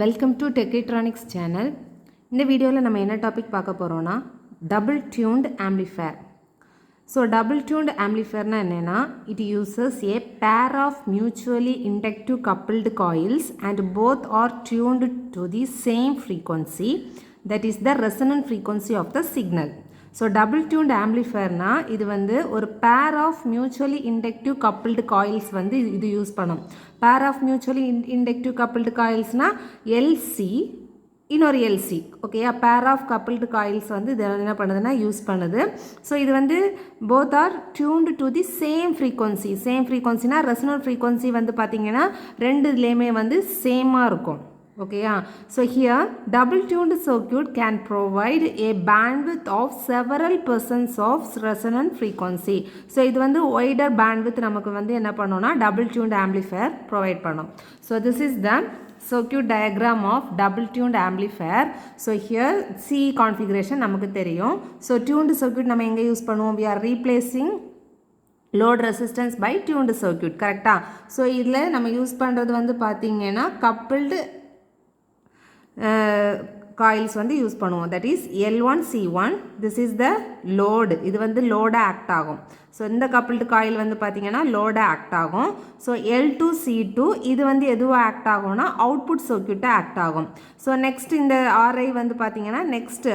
Welcome to Tektronix channel. இந்த வீடியோவில் நம்ம என்ன டாபிக் பார்க்க போகிறோன்னா double tuned amplifier. So double tuned ஆம்ப்ளிஃபயர்னா என்னென்னா, it uses a pair of mutually inductive coupled coils and both are tuned to the same frequency, that is the resonant frequency of the signal. So double tuned ஆம்ப்ளிஃபயர்னா இது வந்து ஒரு pair of mutually inductive coupled coils வந்து இது use பண்ணும். Pair of mutually inductive coupled காயில்ஸ்னால் LC இன்னொரு LC, ஓகேயா. பேர் ஆஃப் கப்பிள்டு காயில்ஸ் வந்து இது என்ன பண்ணுதுன்னா யூஸ் பண்ணுது. ஸோ இது வந்து both are tuned to the same frequency. Same ஃப்ரீக்வன்சினா ரெசனன்ட் ஃப்ரீக்வன்சி வந்து பார்த்திங்கன்னா ரெண்டு இதுலேயுமே வந்து சேமாக இருக்கும், ஓகேயா. So here double tuned circuit can provide a bandwidth of several persons of resonant frequency. So இது வந்து ஒய்டர் பேண்ட்வித் நமக்கு வந்து என்ன பண்ணோம்னா டபுள் டியூன்டு ஆம்ப்ளிஃபயர் ப்ரொவைட் பண்ணும். So this is the circuit diagram of double tuned amplifier. So here C configuration நமக்கு தெரியும். So tuned circuit நம்ம எங்கே யூஸ் பண்ணுவோம்? We are replacing load resistance by tuned circuit, கரெக்டா. ஸோ இதில் நம்ம use பண்ணுறது வந்து பார்த்திங்கன்னா coupled காயில்ஸ் வந்து யூஸ் பண்ணுவோம். That is L1 C1, this is the load. இது வந்து லோடாக ஆக்ட் ஆகும். ஸோ இந்த கப்பிள்டு காயில் வந்து பார்த்திங்கன்னா லோடாக ஆக்ட் ஆகும். ஸோ L2 C2 இது வந்து எதுவாக ஆக்ட் ஆகும்னா அவுட்புட் சர்க்யூட்டாக ஆக்ட் ஆகும். ஸோ நெக்ஸ்ட் இந்த RI வந்து பார்த்திங்கன்னா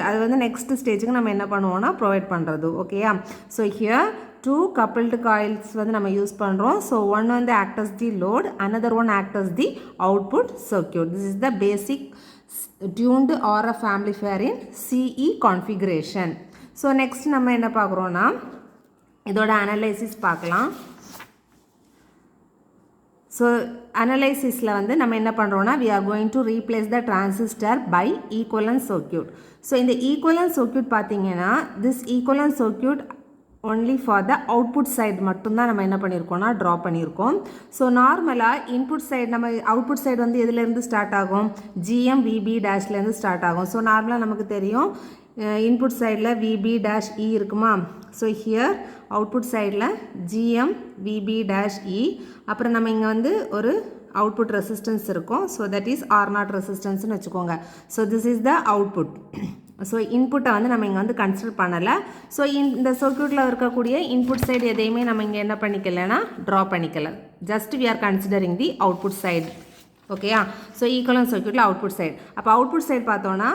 அது வந்து நெக்ஸ்ட் ஸ்டேஜுக்கு நம்ம என்ன பண்ணுவோம்னா ப்ரொவைட் பண்ணுறது, ஓகேயா. So here two coupled coils வந்து நம்ம யூஸ் பண்ணுறோம். ஸோ ஒன் வந்து act as the load, another one act as the output circuit. This is the basic tuned RF amplifier in CE configuration. So next நம்ம என்ன பார்க்குறோன்னா இதோட analysis பார்க்கலாம். So அனலைசிஸில் வந்து நம்ம என்ன பண்ணுறோன்னா we are going to replace the transistor by equivalent circuit. So இந்த equivalent circuit பார்த்தீங்கன்னா this equivalent circuit only for the output side மட்டும்தான் நம்ம என்ன பண்ணியிருக்கோம்னா ட்ரா பண்ணியிருக்கோம். ஸோ நார்மலாக இன்புட் சைடு நம்ம அவுட்புட் சைடு வந்து எதுலேருந்து ஸ்டார்ட் ஆகும்? GM VB டேஷ்லேருந்து ஸ்டார்ட் ஆகும். ஸோ நார்மலாக நமக்கு தெரியும் இன்புட் சைடில் VB டேஷ் E இருக்குமா. ஸோ ஹியர் அவுட்புட் சைடில் GM VB டேஷ் E, அப்புறம் நம்ம இங்கே வந்து ஒரு அவுட்புட் ரெசிஸ்டன்ஸ் இருக்கும். ஸோ தட் இஸ் R0 ரெசிஸ்டன்ஸ்னு வச்சுக்கோங்க. So this is the output. So இன்புட்டை வந்து நம்ம இங்கே வந்து கன்சிடர் பண்ணலை. ஸோ இந்த சர்க்யூட்டில் இருக்கக்கூடிய இன்புட் சைடு எதையுமே நம்ம இங்கே என்ன பண்ணிக்கலைன்னா ட்ரா பண்ணிக்கல. Just we are considering the output side, ஓகேயா. ஸோ ஈக்குவலன்ட் சர்க்யூட்டில் அவுட்புட் சைடு. அப்போ அவுட்புட் சைடு பார்த்தோன்னா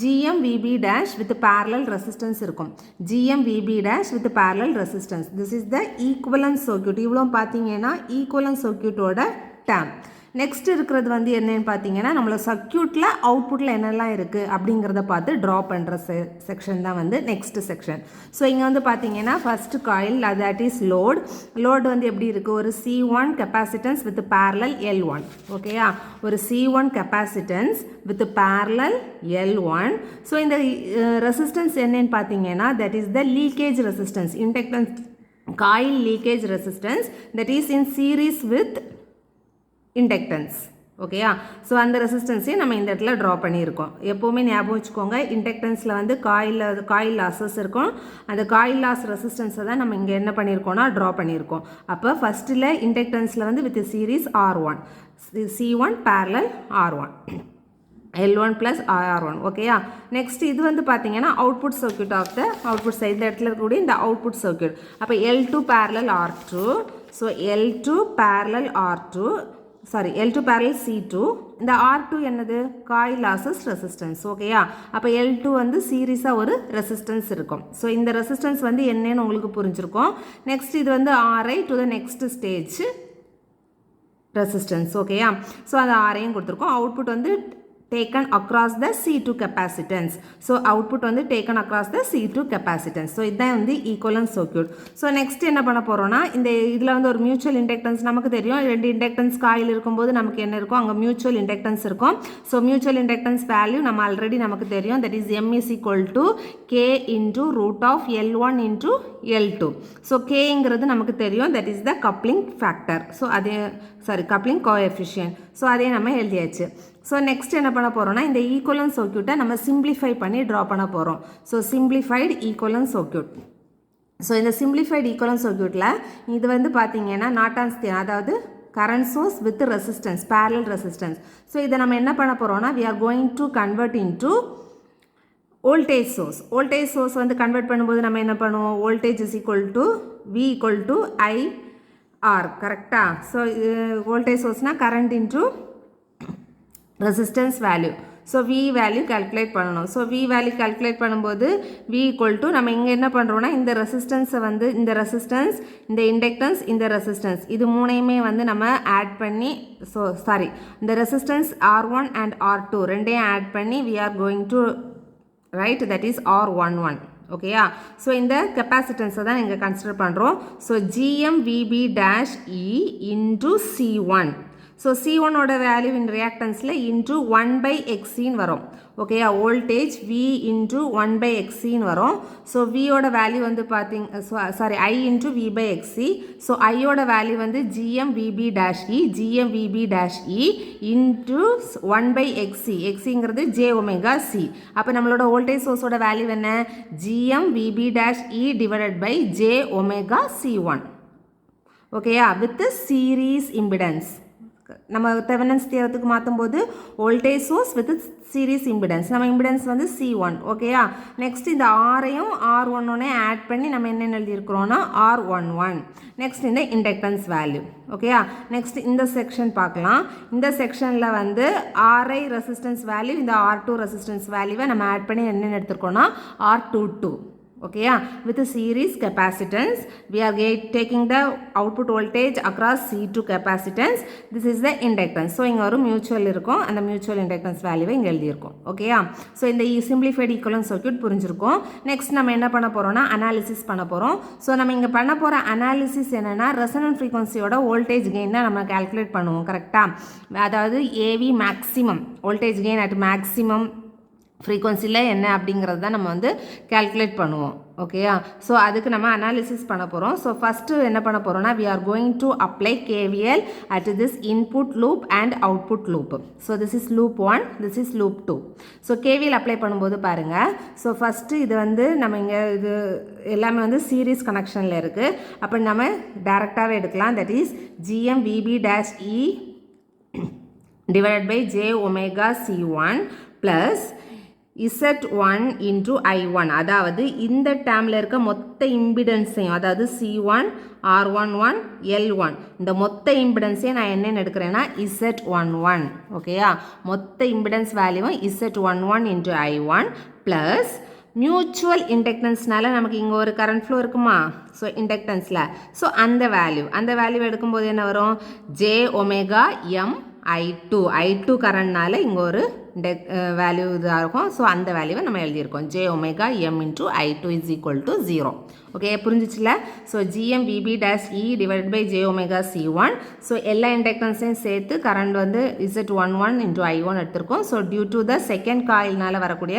GM VB dash with parallel resistance இருக்கும். GM VB dash with parallel resistance, this is the equivalent circuit. இவ்வளோ பார்த்தீங்கன்னா equivalent சர்க்யூட்டோட term. Next இருக்கிறது வந்து என்னன்னு பார்த்தீங்கன்னா நம்மளோட சர்க்யூட்டில் அவுட்புட்டில் என்னெல்லாம் இருக்குது அப்படிங்கிறத பார்த்து ட்ரா பண்ணுற செக்ஷன் தான் வந்து நெக்ஸ்ட் செக்ஷன். ஸோ இங்கே வந்து பார்த்தீங்கன்னா first coil that is load வந்து எப்படி இருக்குது? ஒரு C1 capacitance with parallel L1, ஓகேயா. ஒரு C1 capacitance with parallel L1. So இந்த ரெசிஸ்டன்ஸ் என்னன்னு பார்த்தீங்கன்னா that is the leakage resistance, inductance coil leakage resistance that is in series with inductance, ஓகேயா. ஸோ அந்த ரெசிஸ்டன்ஸையும் நம்ம இந்த இடத்துல ட்ரா பண்ணியிருக்கோம். எப்போவுமே ஞாபகம் வச்சுக்கோங்க, இண்டக்டன்ஸில் வந்து காயில் லாஸஸ் இருக்கும். அந்த காயில் லாஸ் ரெசிஸ்டன்ஸை தான் நம்ம இங்கே என்ன பண்ணியிருக்கோம்னா ட்ரா பண்ணியிருக்கோம். அப்போ ஃபஸ்ட்டில் இண்டக்டன்ஸில் வந்து with series R1, C1 parallel R1, L1 plus R1, ஓகேயா. நெக்ஸ்ட் இது வந்து பார்த்தீங்கன்னா output circuit of the output side. இந்த இடத்துல இருக்கக்கூடிய இந்த அவுட்புட் சர்க்யூட். அப்போ L2 parallel R2, so L2 parallel R2, sorry L2 parallel C2. இந்த R2 என்னது? காயில் லாசஸ் ரெசிஸ்டன்ஸ், ஓகேயா. அப்போ L2 வந்து சீரீஸாக ஒரு ரெசிஸ்டன்ஸ் இருக்கும். ஸோ இந்த ரெசிஸ்டன்ஸ் வந்து என்னன்னு உங்களுக்கு புரிஞ்சிருக்கும். நெக்ஸ்ட் இது வந்து RI to the next stage resistance, ஓகேயா. ஸோ அந்த RIயும் கொடுத்துருக்கோம். அவுட்புட் வந்து taken across the C2 capacitance. So output வந்து taken across the C2 capacitance. So இதுதான் வந்து equivalent circuit. So next என்ன பண்ண போகிறோன்னா இந்த இதில் வந்து ஒரு மியூச்சுவல் இண்டக்டன்ஸ் நமக்கு தெரியும். ரெண்டு இண்டக்டன்ஸ் காயில் இருக்கும்போது நமக்கு என்ன இருக்கும்? அங்கே மியூச்சுவல் இண்டக்டன்ஸ் இருக்கும். ஸோ மியூச்சுவல் இண்டக்டன்ஸ் வேல்யூ நம்ம ஆல்ரெடி நமக்கு தெரியும். That is M is equal to K into root of L1 into L2. So Kங்கிறது நமக்கு தெரியும். That is the coupling factor. So அதே கப்ளிங் கோஎஃபிஷியன்ட். ஸோ அதே நம்ம எழுதியாச்சு. ஸோ நெக்ஸ்ட் என்ன பண்ண போகிறோம்னா இந்த ஈக்குவலன்ட் சர்க்யூட்டை நம்ம சிம்பிளிஃபை பண்ணி ட்ரா பண்ண போகிறோம். So simplified equivalent circuit. So இந்த சிம்பிளிஃபைடு ஈக்குவலன்ட் சர்க்யூட்டில் இது வந்து பார்த்தீங்கன்னா நாட்டான்ஸ், அதாவது current source with resistance, parallel resistance. So இதை நம்ம என்ன பண்ண போறோம்னா we are going to convert into voltage source. Voltage source வந்து convert பண்ணும்போது நம்ம என்ன பண்ணுவோம், voltage is equal to V equal to IR, கரெக்டா? So voltage source na current into resistance value. So V value calculate பண்ணணும். So V value calculate பண்ணும்போது V equal to நம்ம இங்கே என்ன பண்ணுறோன்னா இந்த ரெசிஸ்டன்ஸை வந்து இந்த ரெசிஸ்டன்ஸ், இந்த இண்டக்டன்ஸ், இந்த ரெசிஸ்டன்ஸ் இது மூணையுமே வந்து நம்ம ஆட் பண்ணி இந்த ரெசிஸ்டன்ஸ் R1 and R2 ரெண்டையும் ஆட் பண்ணி we are going to write that is R11. ஓகேயா? ஸோ இந்த கெப்பாசிட்டன்ஸை தான் இங்கே கன்சிடர் பண்ணுறோம். So GMVB dash E into C1. So C1 ஓட வேல்யூ இன் ரியாக்டன்ஸில் இன்ட்டு 1/Xc வரும். ஓகேயா? வோல்டேஜ் V இன்ட்டு 1/Xc வரும். ஸோ வியோட வேல்யூ வந்து I இன்ட்டு V/Xc. ஸோ ஐயோட வேல்யூ வந்து GMVB dash E into 1/Xc. Xcங்கிறது jωc. அப்போ நம்மளோட வோல்டேஜ் சோர்ஸோட வேல்யூ என்ன, GMVB dash E divided by jωc1. ஓகேயா? With series impedance. நம்ம தெவெனின்ஸ் தியரத்துக்கு மாற்றும்போது voltage source with series impedance, நம்ம இம்பிடன்ஸ் வந்து C1. ஓகேயா? நெக்ஸ்ட் இந்த ஆரையும் R11 ஆட் பண்ணி நம்ம என்ன எழுதியிருக்கிறோன்னா R11. நெக்ஸ்ட் இந்த இண்டக்டன்ஸ் வேல்யூ. ஓகேயா? நெக்ஸ்ட் இந்த செக்ஷன் பார்க்கலாம். இந்த செக்ஷனில் வந்து RI ரெசிஸ்டன்ஸ் வேல்யூ, இந்த R2 ரெசிஸ்டன்ஸ் வேல்யூவை நம்ம ஆட் பண்ணி என்னென்னு எடுத்துருக்கோன்னா R22. Okay, with a series capacitance we are taking the output voltage across C2 capacitance. This is the inductance. So inga oru mutual irukum, and the mutual inductance value inga eludhirukom. Okay, so in the simplified equivalent circuit purinjirukom. Next nama enna panna porona, analysis panna porom. So nama inga panna pora analysis enna resonant frequency oda voltage gain na nama calculate பண்ணுவோம். கரெக்ட்டா? அதாவது AV maximum voltage gain at maximum ஃப்ரீக்வன்சியில் என்ன அப்படிங்கிறது தான் நம்ம வந்து calculate பண்ணுவோம். ஓகேயா? ஸோ அதுக்கு நம்ம அனாலிசிஸ் பண்ண போகிறோம். ஸோ ஃபஸ்ட்டு என்ன பண்ண போகிறோம்னா we are going to apply KVL at this input loop and output loop. So this is loop 1, this is loop 2. So KVL apply பண்ணும்போது பாருங்கள். ஸோ ஃபஸ்ட்டு இது வந்து நம்ம இங்கே இது எல்லாமே வந்து சீரீஸ் கனெக்ஷனில் இருக்குது. அப்போ நம்ம டைரெக்டாகவே எடுக்கலாம். That is GMVB dash E divided by jωc1 plus Z1 into I1. அதாவது இந்த டேர்மில் இருக்க மொத்த இம்பிடன்ஸையும், அதாவது C1, R11, L1 இந்த மொத்த இம்பிடன்ஸையும் நான் என்னென்னு எடுக்கிறேன்னா Z11. ஓகேயா? மொத்த இம்பிடன்ஸ் வேல்யூவும் Z11 into I1 plus mutual இண்டக்டன்ஸ்னால நமக்கு இங்கே ஒரு கரண்ட் ஃப்ளோ இருக்குமா? ஸோ இண்டக்டன்ஸில் ஸோ அந்த வேல்யூ எடுக்கும்போது என்ன வரும், jωM I2 கரண்ட்னால இங்கே ஒரு வேல்யூ இதாக இருக்கும். ஸோ அந்த வேல்யூவை நம்ம எழுதியிருக்கோம், jωM into I2 is equal to 0. Okay, புரிஞ்சிச்சுல? So GMVB dash E divided by jωc1. So எல்லா இண்டக்டன்ஸையும் சேர்த்து கரண்ட் வந்து Z11 into I1 எடுத்திருக்கோம். So due to the second காயில்னால் வரக்கூடிய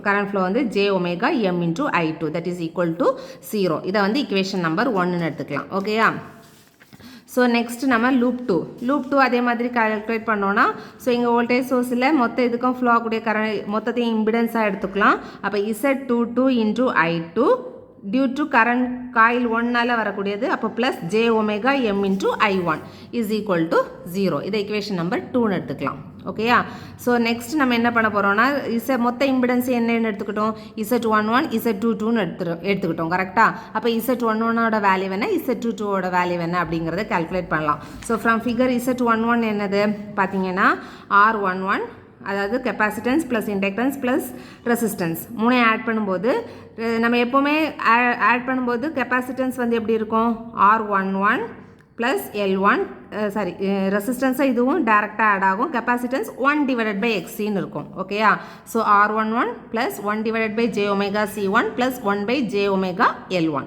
current flow வந்து jωM into I2 that is equal to 0. இதை வந்து equation number 1 எடுத்துக்கலாம். ஓகேயா? ஸோ நெக்ஸ்ட் நம்ம லூப் 2 அதே மாதிரி கால்குலேட் பண்ணோன்னா, ஸோ இங்கே வோல்டேஜ் சோர்ஸில் மொத்த இதுக்கும் ஃப்ளோ ஆகக்கூடிய மொத்தத்தையும் இம்பிடன்ஸாக எடுத்துக்கலாம். அப்போ Z22 into I2 due to current coil 1னால் வரக்கூடியது. அப்போ plus jωM into I1 is equal to 0. இதை இக்குவேஷன் நம்பர் 2ன்னு எடுத்துக்கலாம். ஓகேயா? ஸோ நெக்ஸ்ட் நம்ம என்ன பண்ண போகிறோம்னா மொத்த இம்பிடன்ஸ் என்னென்னு எடுத்துக்கிட்டோம், Z11 Z22ன்னு எடுத்துக்கிட்டோம். கரெக்டாக? அப்போ Z11ஓட வேல்யூ என்ன, Z22ஓட வேல்யூ என்ன அப்படிங்கிறத கால்குலேட் பண்ணலாம். ஸோ ஃப்ரம் ஃபிகர் Z11 என்னது பார்த்தீங்கன்னா R11, அதாவது capacitance plus inductance plus resistance மூணையும் ஆட் பண்ணும்போது நம்ம எப்போவுமே ஆட் பண்ணும்போது கெப்பாசிட்டன்ஸ் வந்து எப்படி இருக்கும், R11 ப்ளஸ் L1 ரெசிஸ்டன்ஸாக இதுவும் டேரெக்டாக ஆட் ஆகும். கெப்பாசிட்டன்ஸ் 1 divided by Xcன்னு இருக்கும். ஓகேயா? So R11 plus 1 divided by jωc1 plus 1 by jωL1.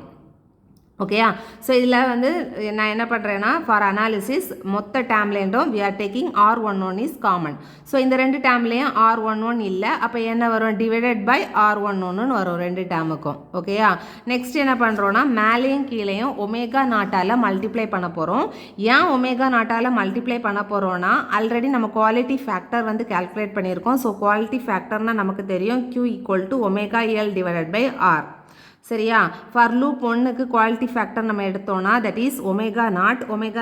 ஓகேயா? ஸோ இதில் வந்து நான் என்ன பண்ணுறேன்னா ஃபார் அனாலிசிஸ் மொத்த டேம்லேண்டும் we are taking R11 is common. So இந்த ரெண்டு டேம்லேயும் R11 இல்லை. அப்போ என்ன வரும், டிவைடட் பை R11 வரும் ரெண்டு டேமுக்கும். ஓகேயா? நெக்ஸ்ட் என்ன பண்ணுறோன்னா மேலேயும் கீழேயும் ω0ஆல் மல்டிப்ளை பண்ண போகிறோம். ஏன் ω0ஆல் மல்டிப்ளை பண்ண போகிறோன்னா ஆல்ரெடி நம்ம குவாலிட்டி ஃபேக்டர் வந்து கால்குலேட் பண்ணியிருக்கோம். ஸோ குவாலிட்டி ஃபேக்டர்னால் நமக்கு தெரியும் Q equal to ωL divided by R. சரியா? ஃபார் லூப் 1க்கு குவாலிட்டி ஃபேக்டர் நம்ம எடுத்தோம்னா தட் இஸ் ஒமேகா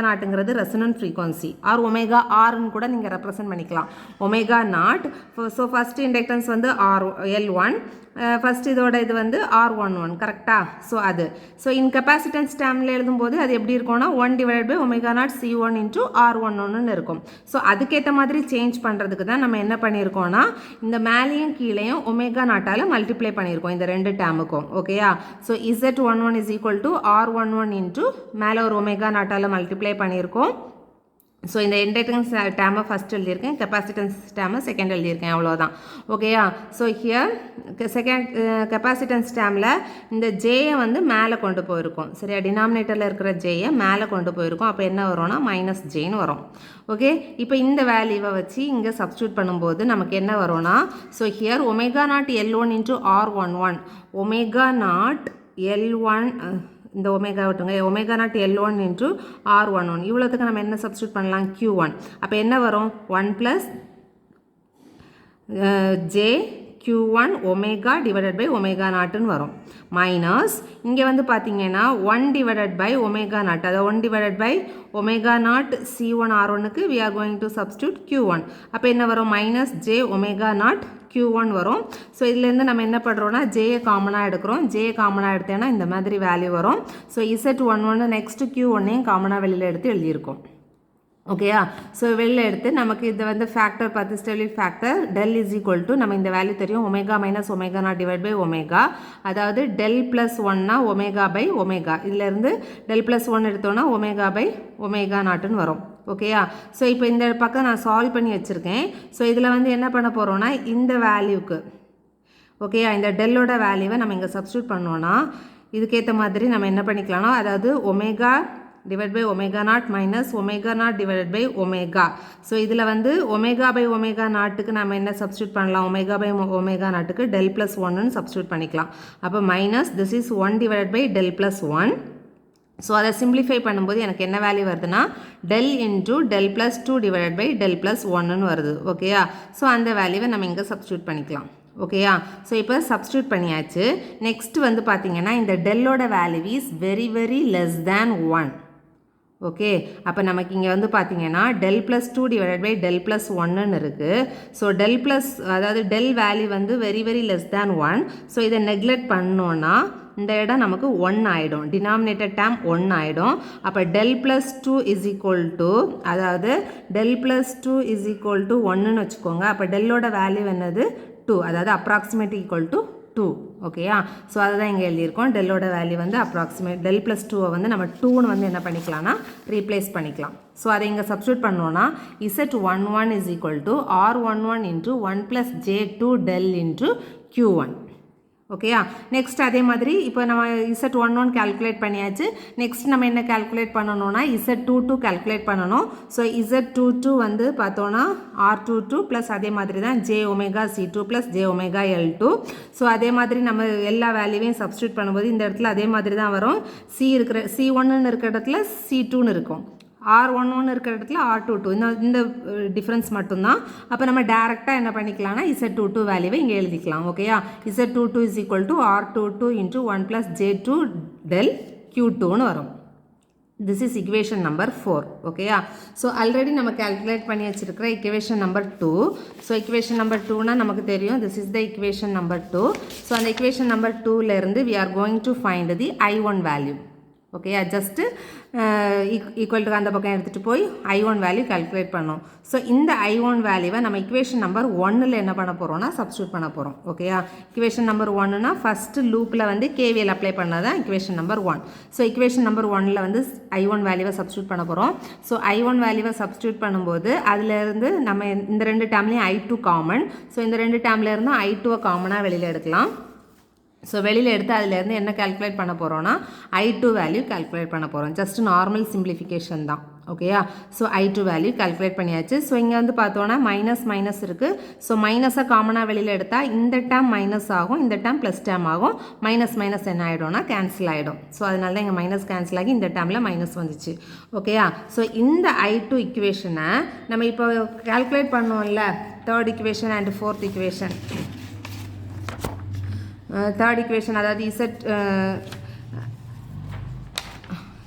நாட்டுங்கிறது ரெசனன்ட் ஃப்ரீக்வன்சி ஆர் ஒமேகா ஆர்னு கூட நீங்கள் ரெப்ரசன்ட் பண்ணிக்கலாம். Omega naught. So first inductance வந்து L1, ஃபஸ்ட் இதோட இது வந்து R11 கரெக்டா? ஸோ அது ஸோ இன் கெப்பாசிட்டன்ஸ் டேர்மில் எழுதும்போது அது எப்படி இருக்கும்னா 1/ஒமேகா நாட் C1 இன்ட்டு R11 இருக்கும். ஸோ அதுக்கேற்ற மாதிரி சேஞ்ச் பண்ணுறதுக்கு தான் நம்ம என்ன பண்ணியிருக்கோம்னா இந்த மேலேயும் கீழேயும் ஒமேகா நாட்டால் மல்டிப்ளை பண்ணியிருக்கோம் இந்த ரெண்டு டேர்முக்கும். ஓகேயா? So Z11 is equal to R11 into மேலே ஒரு ஒமேகா நாட்டால் மல்டிப்ளை பண்ணியிருக்கோம். ஸோ இந்த இண்டக்டன்ஸ் டேர்மை ஃபஸ்ட் எழுதியிருக்கேன், கெப்பாசிட்டன்ஸ் டேர்மை செகண்ட் எழுதியிருக்கேன், அவ்வளோதான். ஓகேயா? ஸோ ஹியர் செகண்ட் கெப்பாசிட்டன்ஸ் டேர்மில் இந்த ஜேயை வந்து மேலே கொண்டு போயிருக்கோம். சரியா? டினாமினேட்டரில் இருக்கிற ஜேயை மேலே கொண்டு போயிருக்கோம். அப்போ என்ன வரும்னா மைனஸ் ஜேன்னு வரும். ஓகே, இப்போ இந்த வேல்யூவை வச்சு இங்கே சப்ஸ்டியூட் பண்ணும்போது நமக்கு என்ன வரும்னா so here omega not L1 into R11 omega not L1 இந்த ஒமேகா விட்டுங்க omega not L1 into R11 இவ்வளோத்துக்கு நம்ம என்ன சப்ஸ்டியூட் பண்ணலாம் Q1. அப்போ என்ன வரும் 1 plus J Q1 omega divided by omega நாட்டுன்னு வரும். மைனஸ் இங்கே வந்து பார்த்தீங்கன்னா 1 டிவைடட் பை ஒமேகா நாட், அதாவது 1 divided by omega naught C1 R1க்கு we are going to substitute Q1. அப்போ என்ன வரும் minus J omega not Q1 வரும். ஸோ இதுலேருந்து நம்ம என்ன பண்ணுறோன்னா ஜேயை காமனாக எடுக்கிறோம். ஜேயை காமனாக எடுத்தேன்னா இந்த மாதிரி வேல்யூ வரும். ஸோ Z11 நெக்ஸ்ட்டு Q1ஐயும் காமனாக வெளியில் எடுத்து எழுதியிருக்கோம். ஓகேயா? ஸோ வெளில எடுத்து நமக்கு இது வந்து ஃபேக்டர் பார்த்து stability factor del is equal to நம்ம இந்த வேல்யூ தெரியும் omega minus omega naught divide by omega, அதாவது டெல் ப்ளஸ் ஒன்னா ஒமேகா பை ஒமேகா. இதிலேருந்து டெல் ப்ளஸ் ஒன் எடுத்தோன்னா ஒமேகா பை ஒமேகா நாட்டுன்னு வரும். ஓகேயா? ஸோ இப்போ இந்த பக்கம் நான் சால்வ் பண்ணி வச்சுருக்கேன். ஸோ இதில் வந்து என்ன பண்ண போகிறோன்னா இந்த வேல்யூக்கு ஓகேயா இந்த டெல்லோட வேல்யூவை நம்ம இங்கே சப்ஸ்டியூட் பண்ணோன்னா இதுக்கேற்ற மாதிரி நம்ம என்ன பண்ணிக்கலாம்னா அதாவது omega divided by omega naught minus omega naught divided by omega. So இதில் வந்து omega by omega நாட்டுக்கு நம்ம என்ன substitute பண்ணலாம் omega by omega நாட்டுக்கு del plus 1 substitute பண்ணிக்கலாம். அப்போ minus this is 1 divided by del plus 1. So அதை சிம்பிளிஃபை பண்ணும்போது எனக்கு என்ன வேல்யூ வருதுன்னா del into del plus 2 divided by del plus 1ன்னு வருது. ஓகேயா? ஸோ அந்த வேல்யூவை நம்ம இங்கே சப்ஸ்டியூட் பண்ணிக்கலாம். ஓகேயா? ஸோ இப்போ சப்ஸ்டியூட் பண்ணியாச்சு. நெக்ஸ்ட் வந்து பார்த்தீங்கன்னா இந்த டெல்லோட value is very very less than 1. Okay, அப்போ நமக்கு இங்கே வந்து பார்த்தீங்கன்னா del plus 2 divided by del plus 1ன்னு இருக்குது. ஸோ டெல் ப்ளஸ் அதாவது டெல் வேல்யூ வந்து very very less than 1. So இதை நெக்லெக்ட் பண்ணோன்னா இந்த இடம் நமக்கு 1 ஆகிடும், டினாமினேட்டட் டேர்ம் 1 ஆகிடும். அப்போ del plus 2 is equal to அதாவது del plus 2 is equal to 1ன்னு வச்சுக்கோங்க. அப்போ டெல்லோட வேல்யூ என்னது 2, அதாவது அப்ராக்சிமேட் ஈக்குவல் டு 2. ஓகேயா? ஸோ அதுதான் இங்கே எழுதியிருக்கோம். டெல்லோட வேல்யூ வந்து அப்ராக்சிமேட் டெல் ப்ளஸ் 2வை வந்து நம்ம 2ன்னு வந்து என்ன பண்ணிக்கலாம்னா ரீப்ளேஸ் பண்ணிக்கலாம். ஸோ அதை இங்கே சப்ஸ்டியூட் பண்ணோன்னா Z11 is equal to R11 into 1 plus J2 del into Q1. ஓகேயா? நெக்ஸ்ட் அதே மாதிரி இப்போ நம்ம Z11 கால்குலேட் பண்ணியாச்சு. நெக்ஸ்ட் நம்ம என்ன கால்குலேட் பண்ணணும்னா Z22 கால்குலேட் பண்ணணும். ஸோ Z22 வந்து பார்த்தோன்னா R22 ப்ளஸ் அதே மாதிரி தான் J omega C2 plus J omega L2. So அதே மாதிரி நம்ம எல்லா வேல்யூவையும் சப்ஸ்டியூட் பண்ணும்போது இந்த இடத்துல அதே மாதிரி தான் வரும். C1ன்னு இருக்கிற இடத்துல C2ன்னு இருக்கும், R11 இருக்கிற இடத்துல R22 இந்த டிஃப்ரென்ஸ் மட்டும்தான். அப்போ நம்ம டேரெக்டாக என்ன பண்ணிக்கலாம்னா Z22 வேல்யூவை இங்கே எழுதிக்கலாம். ஓகேயா? Z22 is equal to R22 into 1 plus J2 del Q2ன்னு வரும். This is equation number 4. ஓகேயா? ஸோ ஆல்ரெடி நம்ம கால்குலேட் பண்ணி வச்சுருக்கிற equation number 2. So equation number 2னா நமக்கு தெரியும் this is the equation number 2. So அந்த இக்குவேஷன் நம்பர் 2லேருந்து we are going to find the I1 value. ஓகேயா? ஜஸ்ட்டு ஈக்குவல் டு அந்த பக்கம் எடுத்துகிட்டு போய் I1 வேல்யூ கால்குலேட் பண்ணோம். ஸோ இந்த I1 வேல்யூவை நம்ம இக்குவேஷன் நம்பர் 1ல் என்ன பண்ண போகிறோம்னா சப்ஸ்டியூட் பண்ண போகிறோம். ஓகேயா? இக்குவேஷன் நம்பர் 1னா ஃபஸ்ட்டு லூப்பில் வந்து KVL அப்ளை பண்ணால் தான் equation number 1. So equation number 1ல் வந்து I1 வேல்யூவை சப்ஸ்டியூட் பண்ண போகிறோம். ஸோ I1 வேல்யூவை சப்ஸ்டியூட் பண்ணும்போது அதிலேருந்து நம்ம இந்த ரெண்டு டேர்ம்லேயும் I2 காமன். ஸோ இந்த ரெண்டு டேர்ம்லேருந்தும் I2வை காமனாக வெளியில் எடுக்கலாம். ஸோ வெளியில் எடுத்து அதிலேருந்து என்ன கால்குலேட் பண்ண போகிறோன்னா I2 வேல்யூ கால்குலேட் பண்ண போகிறோம். ஜஸ்ட் நார்மல் சிம்பிளிஃபிகேஷன் தான். ஓகேயா? ஸோ I2 வேல்யூ கால்குலேட் பண்ணியாச்சு. ஸோ இங்கே வந்து பார்த்தோன்னா மைனஸ் மைனஸ் இருக்குது. ஸோ மைனஸை காமனாக வெளியில் எடுத்தால் இந்த டேர்ம் மைனஸ் ஆகும், இந்த டேர்ம் ப்ளஸ் டேர்ம் ஆகும். மைனஸ் மைனஸ் என்ன ஆகிடும்னா கேன்சல் ஆகிடும். ஸோ அதனால தான் இங்கே மைனஸ் கேன்சல் ஆகி இந்த டேர்மில் மைனஸ் வந்துச்சு. ஓகேயா? ஸோ இந்த I2 இக்குவேஷனை நம்ம இப்போ கால்குலேட் பண்ணோம்ல third equation and fourth equation. Third equation அதாவது Z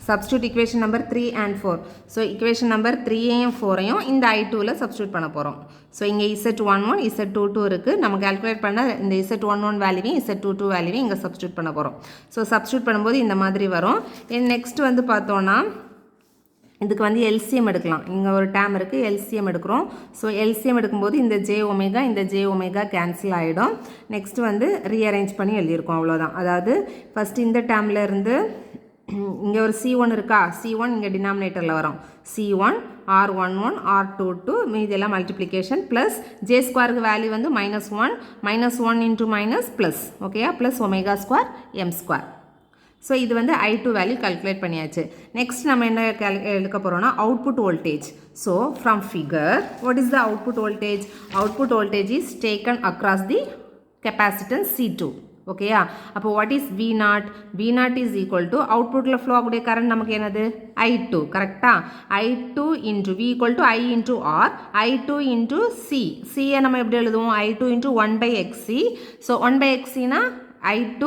substitute equation number 3 and 4. So equation number 3 and 4 ஐயும் இந்த I2ல substitute பண்ண போகிறோம். ஸோ இங்கே Z11 Z22 இருக்குது. நம்ம கால்குலேட் பண்ண இந்த Z11 வேல்யூவையும் Z22 வேல்யூவையும் இங்கே சப்ஸ்டியூட் பண்ண போகிறோம். ஸோ சப்ஸ்டியூட் பண்ணும்போது இந்த மாதிரி வரும். நெக்ஸ்ட் வந்து பார்த்தோன்னா இதுக்கு வந்து எல்சிஎம் எடுக்கலாம். இங்கே ஒரு டேம் இருக்குது, எல்சிஎம் எடுக்கிறோம். ஸோ எல்சிஎம் எடுக்கும்போது இந்த ஜே ஒமேகா கேன்சல் ஆகிடும். நெக்ஸ்ட் வந்து ரீஅரேஞ்ச் பண்ணி எழுதியிருக்கோம், அவ்வளோதான். அதாவது ஃபஸ்ட்டு இந்த டேமில் இருந்து இங்கே ஒரு C1 இருக்கா, C1 இங்கே டினாமினேட்டரில் வரும். C1 R11 R22 மீதி எல்லாம் மல்டிப்ளிகேஷன் ப்ளஸ் ஜே ஸ்கொயருக்கு வேல்யூ வந்து -1 இன்ட்டு மைனஸ் ப்ளஸ், ஓகேயா, plus omega square M square. So இது வந்து I2 வேல்யூ கால்குலேட் பண்ணியாச்சு. நெக்ஸ்ட் நம்ம என்ன எடுக்க போகிறோம்னா output voltage. So from figure what is the output voltage? Output voltage is taken across the capacitance C2. ஓகேயா, அப்போ what is V0 is equal to அவுட்புட்டில் ஃப்ளோ ஆகக்கூடிய கரண்ட் நமக்கு என்னது I2, கரெக்டா? I2 into V equal to I into R, I2 into சியை நம்ம எப்படி எழுதுவோம்? I2 into 1/XC. ஸோ 1/XCனா I2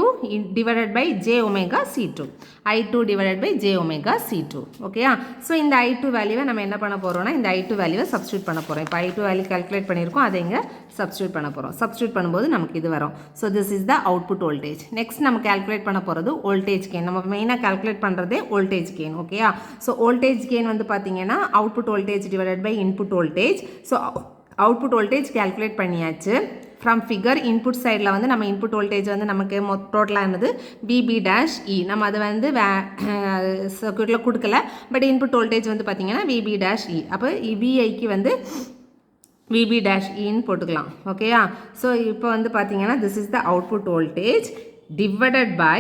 divided by j omega C2. I2 divided by j omega C2. ஓகேயா? ஸோ இந்த I2 வேல்யூவை நம்ம என்ன பண்ண போகிறோம்னா இந்த I2 வேல்யூவை சப்ஸ்டியூட் பண்ண போகிறோம். இப்போ I2 வேல்யூ கால்குலேட் பண்ணியிருக்கோம், அதை இங்கே சப்ஸ்டியூட் பண்ண போகிறோம். சப்ஸ்டியூட் பண்ணும்போது நமக்கு இது வரும். So this is the output voltage. Next நம்ம கால்குலேட் பண்ண போகிறது வோல்டேஜ் கெயின். நம்ம மெயினாக கால்குலேட் பண்ணுறதே வோல்டேஜ் கெயின். ஓகேயா? ஸோ வோல்டேஜ் கெயின் வந்து பார்த்தீங்கன்னா output voltage divided by input voltage. So output voltage calculate பண்ணியாச்சு. ஃப்ரம் ஃபிகர் இன்புட் சைடில் வந்து நம்ம இன்புட் வோல்டேஜ் வந்து நமக்கு டோட்டலாக இருந்தது VB'E. நம்ம அது வந்து சர்க்யூட்டில் கொடுக்கல, பட் இன்புட் வோல்டேஜ் வந்து பார்த்திங்கன்னா VB'E. அப்போ VIக்கு வந்து VB'Eன்னு போட்டுக்கலாம். ஓகேயா? ஸோ இப்போ வந்து பார்த்திங்கன்னா this is the output voltage divided by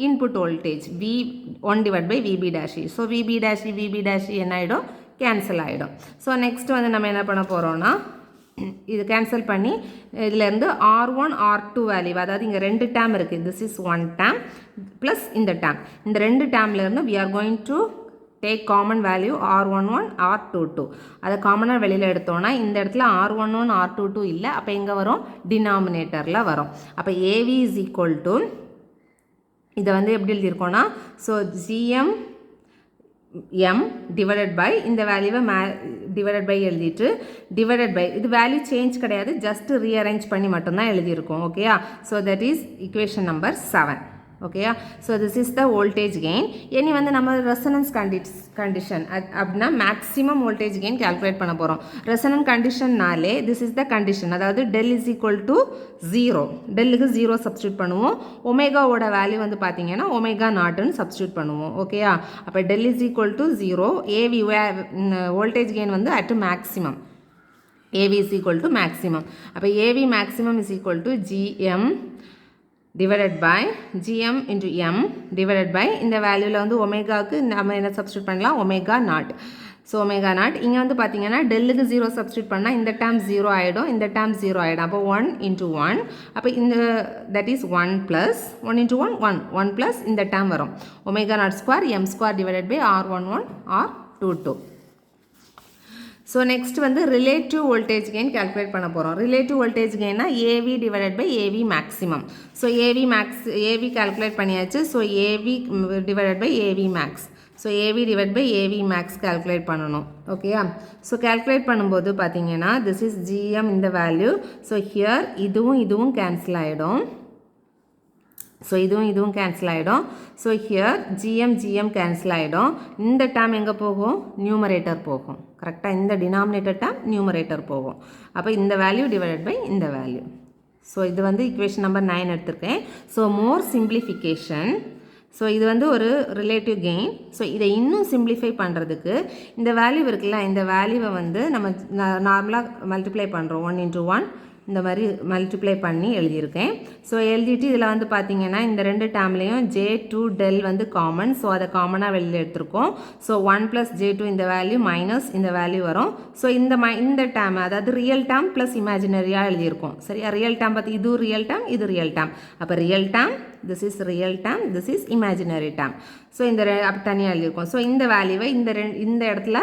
input voltage V1 divide by VB'E. So VB'E என்ன ஆகிடும்? கேன்சல் ஆகிடும். ஸோ நெக்ஸ்ட் வந்து நம்ம என்ன பண்ண போகிறோம்னா இது கேன்சல் பண்ணி இதிலேருந்து R1 R2 வேல்யூ, அதாவது இங்கே ரெண்டு டேம் இருக்குது. This is one dam plus இந்த டேம். இந்த ரெண்டு டேம்லேருந்து we are going to take common value R11 R22. அதை காமனாக வெளியில் எடுத்தோன்னா இந்த இடத்துல R11 R22 இல்லை. அப்போ எங்கே வரும்? டினாமினேட்டரில் வரும். அப்போ AV is equal to இதை வந்து எப்படி எழுதியிருக்கோன்னா so GM M divided by இந்த வேல்யூவை டிவைடட் பை எழுதிட்டு டிவைடட் பை இது வேல்யூ சேஞ்ச் கிடையாது, ஜஸ்ட் ரீஅரேஞ்ச் பண்ணி மட்டும்தான் எழுதியிருக்கோம். ஓகேயா? So that is equation number 7. ஓகேயா? So this is the voltage gain. இனி வந்து நம்ம ரெசனன்ஸ் கண்டிஷன் அப்படின்னா மேக்ஸிமம் வோல்டேஜ் கெயின் கால்குலேட் பண்ண போகிறோம். ரெசனன்ஸ் கண்டிஷன்னாலே திஸ் இஸ் த கண்டிஷன், அதாவது டெல் இஸ் ஈக்குவல் டு 0. டெல்லுக்கு 0 சப்ஸ்டியூட் பண்ணுவோம். ஒமேகாவோட வேல்யூ வந்து பார்த்தீங்கன்னா ஒமேகா0ன்னு சப்ஸ்டியூட் பண்ணுவோம். ஓகேயா? அப்போ del is equal to 0. AV voltage gain வந்து at maximum. AV is equal to maximum. அப்போ AV maximum is equal to GM divided by GM into M divided by இந்த வேல்யூவில் வந்து ஒமேகாவுக்கு நம்ம என்ன சப்ஸ்டியூட் பண்ணலாம்? ஒமேகா0. ஸோ ஒமேகா0 இங்கே வந்து பார்த்தீங்கன்னா டெல்லுக்கு 0 சப்ஸ்டியூட் பண்ணால் இந்த டேம் 0 ஆகிடும், இந்த டேம் 0 ஆகிடும். அப்போ 1 into 1. அப்போ இந்த that is 1 plus 1 into 1 plus இந்த டேம் வரும் ஒமேகா0 square M square divided by R11 R22. So next வந்து ரிலேட்டிவ் வோல்டேஜ் கெயின் கால்குலேட் பண்ண போகிறோம். ரிலேட்டிவ் வோல்டேஜ் கெயின்னா AV divided by AV maximum. So AV calculate பண்ணியாச்சு. So AV divided by AV max. So AV divide by AV max calculate பண்ணணும். ஓகேயா? So calculate பண்ணும்போது பார்த்தீங்கன்னா this is GM இந்த value. So here இதுவும் cancel ஆகிடும். So இதுவும் cancel ஆகிடும். ஸோ ஹியர் GM கேன்சல் ஆகிடும். இந்த டேம் எங்கே போகும்? நியூமரேட்டர் போகும். கரெக்டாக இந்த டினாமினேட்டர் டேம் நியூமரேட்டர் போகும். அப்போ இந்த வேல்யூ டிவைடட் பை இந்த வேல்யூ. ஸோ இது வந்து இக்குவேஷன் நம்பர் 9 எடுத்திருக்கேன். So more simplification. ஸோ இது வந்து ஒரு ரிலேட்டிவ் கெயின். ஸோ இதை இன்னும் சிம்பிளிஃபை பண்ணுறதுக்கு இந்த வேல்யூ இருக்குல்ல, இந்த வேல்யூவை வந்து நம்ம நார்மலாக மல்டிப்ளை பண்ணுறோம். 1 into 1 இந்த மாதிரி மல்டிப்ளை பண்ணி எழுதியிருக்கேன். ஸோ எழுதிட்டு இதில் வந்து பார்த்தீங்கன்னா இந்த ரெண்டு டேம்லேயும் J2 டெல் வந்து காமன். ஸோ அதை காமனாக வெளியில் எடுத்திருக்கோம். ஸோ 1 ப்ளஸ் J2 இந்த வேல்யூ மைனஸ் இந்த வேல்யூ வரும். ஸோ இந்த டேம் அதாவது ரியல் டேம் ப்ளஸ் இமேஜினரியாக எழுதியிருக்கோம். சரியா? ரியல் டேம் பார்த்து இது ரியல் டேம், இது ரியல் டேம். அப்போ real term, this is real term, this is imaginary term. So இந்த அப்படி தனியாக எழுதியிருக்கோம். ஸோ இந்த வேல்யூவை இந்த இடத்துல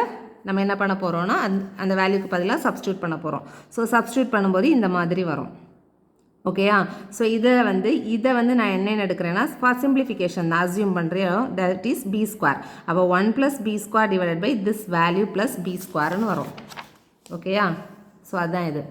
நம்ம என்ன பண்ண போகிறோம்னா அந்த வேல்யூக்கு பதிலாக சப்ஸ்டியூட் பண்ண போகிறோம். ஸோ சப்ஸ்டியூட் பண்ணும்போது இந்த மாதிரி வரும். ஓகேயா? ஸோ இதை வந்து நான் என்னென்னு எடுக்கிறேன்னா ஃபார் சிம்பிளிஃபிகேஷன் தான் அசியூம் பண்ணுறேன், தட் இஸ் பி ஸ்கொயர். அப்போ 1 + b square divided by this value plus b ஸ்கொயர்னு வரும். ஓகேயா? ஸோ அதுதான் இது.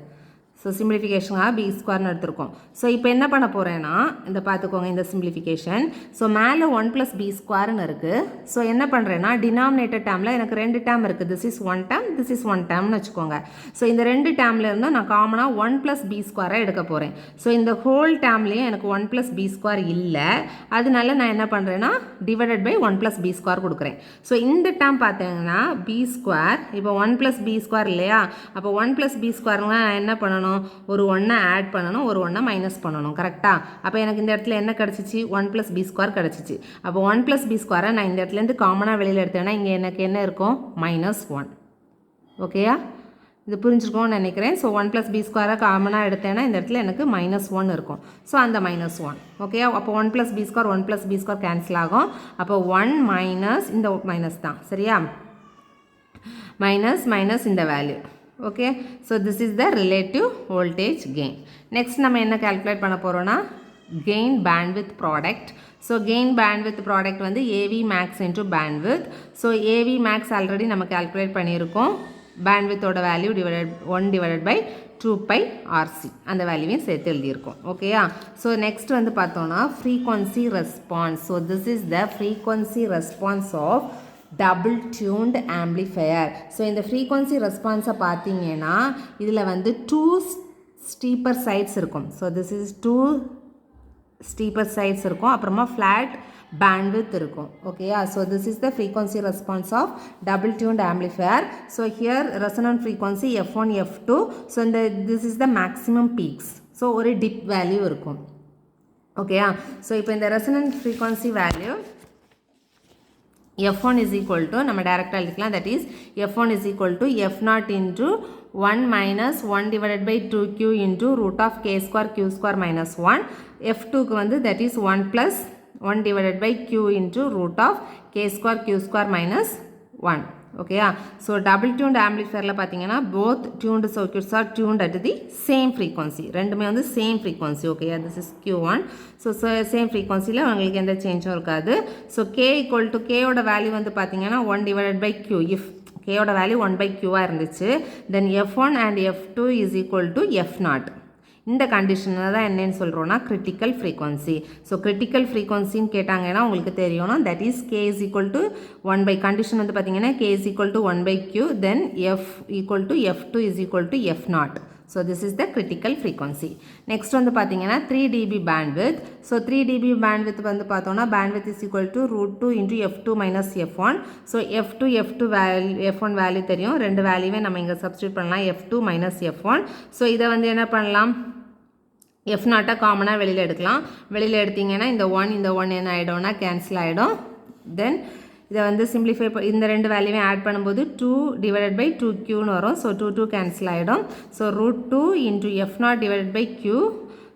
ஸோ சிம்பிளிஃபிகேஷனாக பி ஸ்கொயர்னு எடுத்திருக்கோம். ஸோ இப்போ என்ன பண்ண போகிறேன்னா இந்த பார்த்துக்கோங்க இந்த சிம்பிளிஃபிகேஷன். ஸோ மேலே 1 + b ஸ்கொயர்னு இருக்குது. ஸோ என்ன பண்ணுறேன்னா டினாமினேட்டர் டேர்மில் எனக்கு 2 டேர்ம் இருக்குது. This is 1 term, this is 1 டேர்ம்னு வச்சுக்கோங்க. ஸோ இந்த 2 டேர்மில் இருந்தும் நான் காமனாக 1 + b ஸ்கொயரை எடுக்க போகிறேன். ஸோ இந்த ஹோல் டேர்ம்லேயும் எனக்கு 1 + b ஸ்கொயர் இல்லை. அதனால நான் என்ன பண்ணுறேன்னா டிவைடட் பை 1 + b ஸ்கொயர் கொடுக்குறேன். ஸோ இந்த டேர்ம் பார்த்தீங்கன்னா b ஸ்கொயர், இப்போ 1 + b ஸ்கொயர் இல்லையா? அப்போ 1 + b ஸ்கொயர்னா நான் என்ன பண்ணணும், ஒரு 1 ஆட் பண்ணணும், ஒரு 1 மைனஸ் பண்ணணும். கரெக்டாக? அப்போ எனக்கு இந்த இடத்துல என்ன கிடச்சிச்சு, 1 + b ஸ்கொயர் கிடச்சிச்சு. அப்போ 1 + b ஸ்கொயரை நான் இந்த இடத்துலேருந்து காமனாக வெளியில் எடுத்தேன்னா இங்கே எனக்கு என்ன இருக்கும், -1. ஓகேயா? இது புரிஞ்சுருக்கோன்னு நினைக்கிறேன். ஸோ 1 + b ஸ்கொயரை காமனாக எடுத்தேன்னா இந்த இடத்துல எனக்கு -1 இருக்கும். ஸோ அந்த -1. ஓகேயா? அப்போ 1 + b square 1 + b square cancel ஆகும். அப்போ 1 மைனஸ் இந்த மைனஸ் தான், சரியா? மைனஸ் இந்த value. Okay, so this is the relative voltage gain. Next நம்ம என்ன கால்குலேட் பண்ண போகிறோன்னா gain bandwidth product. So gain bandwidth product வந்து AV maths into bandwidth. So AV maths already நம்ம கால்குலேட் பண்ணியிருக்கோம். பேண்ட்வித்தோட வேல்யூ 1/2πRC அந்த வேல்யூவையும் சேர்த்து எழுதியிருக்கோம். ஓகேயா? ஸோ நெக்ஸ்ட் வந்து பார்த்தோன்னா frequency response. So this is the frequency response of double tuned amplifier. So இந்த ஃப்ரீக்வன்சி ரெஸ்பான்ஸை பார்த்தீங்கன்னா இதில் வந்து 2 ஸ்டீப்பர் சைட்ஸ் இருக்கும். So this is 2 steeper sides இருக்கும், அப்புறமா ஃப்ளாட் பேண்ட்வித் இருக்கும். ஓகேயா? So this is the frequency response of double tuned amplifier. So here resonant frequency F1 F2. So இந்த this is the maximum peaks. So ஒரு dip value இருக்கும். ஓகேயா? ஸோ இப்போ இந்த resonant frequency value F1 is equal to நம்ம டைரக்டாக எழுதிக்கலாம், that is F1 is equal to F0 into 1 minus 1 divided by 2q into root of k square q square minus 1. F2க்கு வந்து that is 1 plus 1 divided by q into root of k square q square minus 1. ஓகேயா? So double tuned ஆம்பிளிஃபையரில் பார்த்தீங்கன்னா both tuned circuits are tuned at the same frequency. ரெண்டுமே வந்து same frequency. ஓகேயா? This is Q1. So same ஃப்ரீக்வன்சியில் உங்களுக்கு எந்த சேஞ்சும் இருக்காது. ஸோ K ஈக்குவல் டு கேயோட வேல்யூ வந்து பார்த்தீங்கன்னா 1 divided by Q. இஃப் கேயோட வேல்யூ 1/Qவாக இருந்துச்சு, then F1 and F2 is equal to F0. இந்த கண்டிஷனில் தான் என்னன்னு சொல்கிறோன்னா கிரிட்டிக்கல் ஃப்ரீக்வன்சி. ஸோ கிரிட்டிக்கல் ஃப்ரீக்வன்சின்னு கேட்டாங்கன்னா உங்களுக்கு தெரியும்னா that is K is equal to 1 condition வந்து பார்த்தீங்கன்னா K is equal to 1/Q, then F equal to F2 is equal to F0. So this is the critical frequency. Next வந்து பார்த்தீங்கன்னா 3 dB bandwidth. So 3 dB bandwidth வந்து பார்த்தோன்னா bandwidth is equal to √2 into F2 minus F1. So F2 value, F1 value தெரியும், ரெண்டு வேல்யூவே நம்ம இங்கே substitute பண்ணலாம், F2 minus F1. So இதை வந்து என்ன பண்ணலாம், F0 காமனாக வெளியில் எடுக்கலாம். வெளியில் எடுத்தீங்கன்னா இந்த 1 என்ன ஆகிடும்னா கேன்சல் ஆகிடும். தென் இதை வந்து சிம்பிளிஃபை இந்த ரெண்டு வேல்யூவே ஆட் பண்ணும்போது 2 divided by 2Qன்னு வரும். ஸோ 2 கேன்சல் ஆகிடும். So √2 into F0 divided by Q.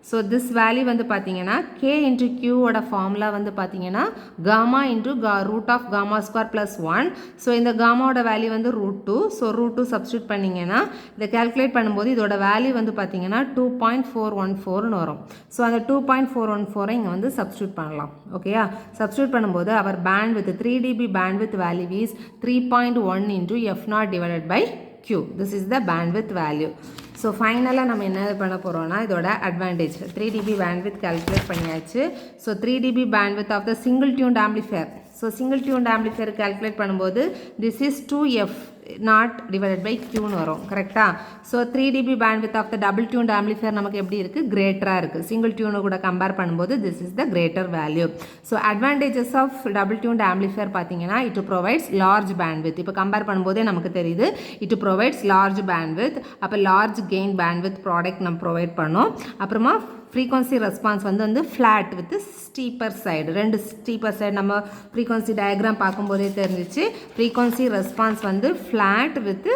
So this value வந்து பார்த்தீங்கன்னா K into Qவோட ஃபார்முலா வந்து பார்த்தீங்கன்னா gamma into root of gamma square plus 1. So இந்த காமாவோட வேல்யூ வந்து √2. ஸோ √2 சப்ஸ்டியூட் பண்ணிங்கன்னா இதை கேல்குலேட் பண்ணும்போது இதோட வேல்யூ வந்து பார்த்தீங்கன்னா 2.414ன்னு வரும். ஸோ அந்த 2.414 இங்கே வந்து சப்ஸ்டியூட் பண்ணலாம். ஓகேயா? சப்ஸ்டியூட் பண்ணும்போது our bandwidth 3 dB bandwidth value is 3.1 into F0 divided by Q. This is the bandwidth value. So ஃபைனலாக நம்ம என்ன பண்ண போகிறோம்னா இதோட அட்வான்டேஜ் 3 dB bandwidth calculate பண்ணியாச்சு. So 3 dB bandwidth of the single tuned amplifier. So single tuned amplifier calculate பண்ணும்போது this is 2F0 divided by Qன்னு வரும். கரெக்டாக? So 3 dB bandwidth of the double tuned amplifier நமக்கு எப்படி இருக்குது, கிரேட்டராக இருக்குது. சிங்கிள் டியூனு கூட கம்பேர் பண்ணும்போது this is the greater value. So advantages of double tuned amplifier பார்த்தீங்கன்னா இட் ப்ரொவைட்ஸ் லார்ஜ் பேண்ட்வித். இப்போ கம்பேர் பண்ணும்போதே நமக்கு தெரியுது இட் ப்ரொவைட்ஸ் லார்ஜ் பேண்ட்வித். அப்போ லார்ஜ் கெயின் பேண்ட்வித் ப்ராடக்ட் நம்ம ப்ரொவைட் பண்ணோம். அப்புறமா ஃப்ரீக்வன்சி ரெஸ்பான்ஸ் வந்து ஃப்ளாட் வித் ஸ்டீப்பர் சைடு. ரெண்டு ஸ்டீப்பர் சைடு நம்ம ஃப்ரீக்வன்சி டயக்ராம் பார்க்கும்போதே தெரிஞ்சிச்சு. ஃப்ரீக்வன்சி ரெஸ்பான்ஸ் வந்து flat with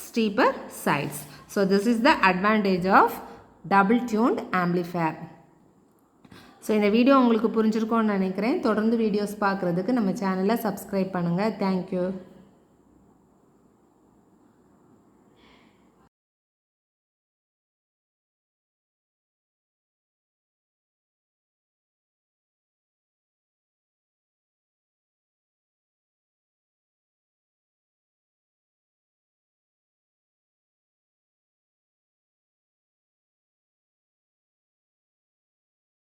steeper sides. So this is the advantage of double tuned amplifier. So இந்த வீடியோ உங்களுக்கு புரிஞ்சிருக்கும்னு நினைக்கிறேன். தொடர்ந்து வீடியோஸ் பார்க்குறதுக்கு நம்ம சேனலை சப்ஸ்கிரைப் பண்ணுங்கள். தேங்க்யூ.